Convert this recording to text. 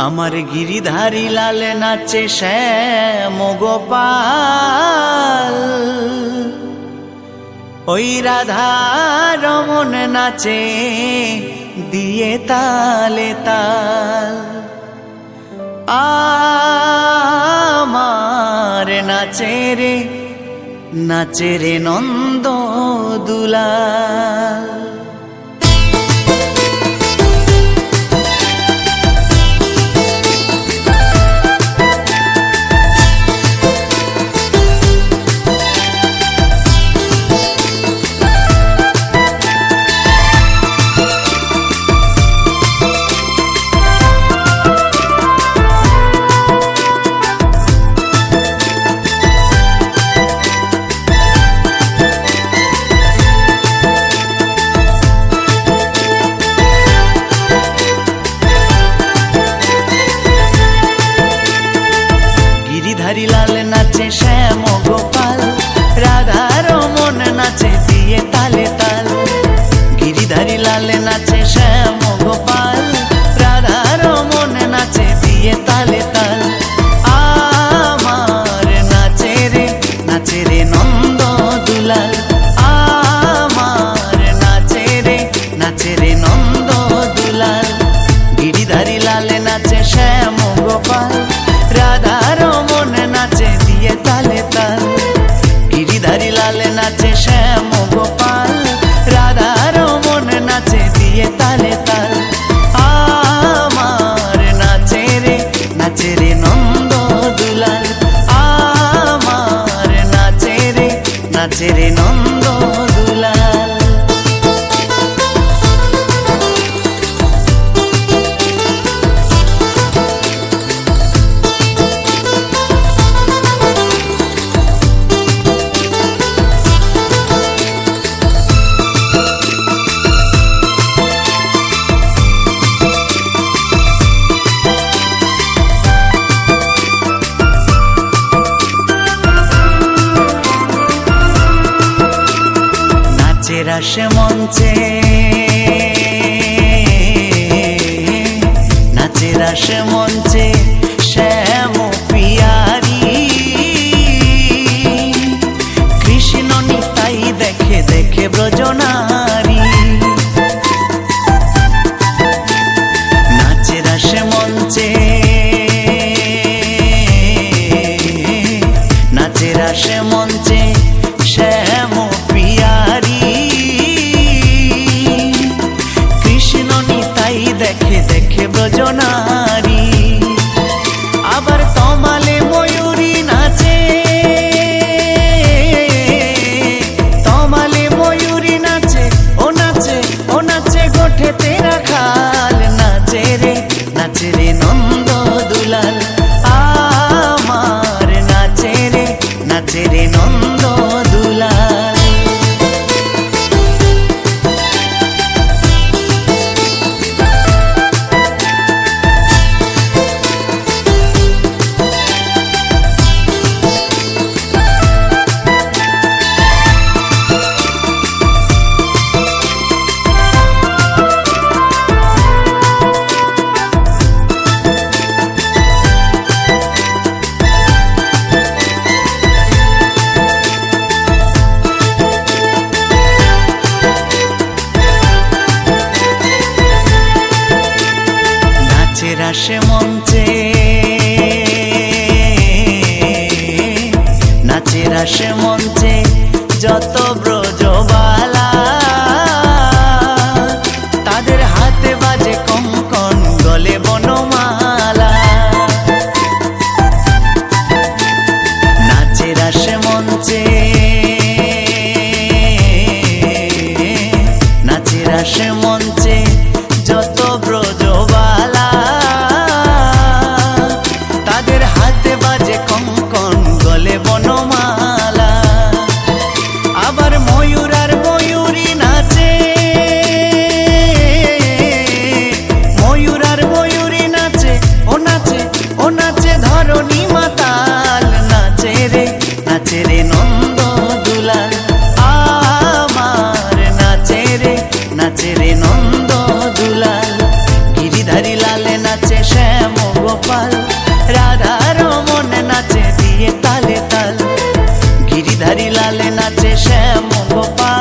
আমার গিরিধারী লাল নাচে শ্যাম গোপাল, ওই রাধা রমন নাচে দিয়ে তালে তাল। আমার নাচে রে নন্দ দুলাল। গিরিধারী লাল নাচে শ্যাম গোপাল, রাধা রমন নাচে দিয়ে তালে তাল। গিরিধারী লাল নাচে শ্যাম গোপাল, রাধা রমন নাচে দিয়ে তালে তাল। আমার নাচে রে নন্দ দুলাল। আমার নাচে রে নন্দ দুলাল। গিরিধারী লাল নাচে শ্যাম গোপাল, রাধা রমন নাচে দিয়ে তালে তাল। গিরিধারী লাল নাচে শ্যাম গোপাল, রাধা রমন নাচে দিয়ে তালে তাল। আমার নাচে রে নন্দ দুলাল। আমার নাচে রে নন্দ দুলাল। রাস মঞ্চে নাচে রাস মঞ্চে শ্যাম পিয়ারি। কৃষ্ণ নিতাই দেখে দেখে ব্রজনারী। নাচে রাস মঞ্চে নাচে রাস মঞ্চে শ্যাম পিয়ারি। কৃষ্ণ নিতাই দেখে দেখে ব্রজনারী। আবার তমালে ময়ূরী নাচে, তমালে ময়ূরী নাচে, ও নাচে গোঠেতে রাখাল। নাচে রে নন্দ দুলাল। আমার নাচে রে নন্দ দুলাল। রাস মঞ্চে নাচে রাস মঞ্চে যত ব্রজবালা। তাদের হাতে বাজে কঙ্কন, গলে বনমালা। নাচে রাস মঞ্চে নাচে রাস মঞ্চে যত ব্রজবালা। তাদের হাতে বাজে কঙ্কন, গলে বনমালা। আবার ময়ূর আর ময়ূরী নাচে, ময়ূর আর ময়ূরী নাচে, ও নাচে ধরণী মাতাল। নাচে রে নন্দ দুলাল। আমার নাচে রে নন্দ দুলাল। গিরিধারী লাল নাচে শ্যাম গোপাল রাধা রমন নাচে দিয়ে তালে তাল গিরিধারী লালে নাচে শ্যাম গোপাল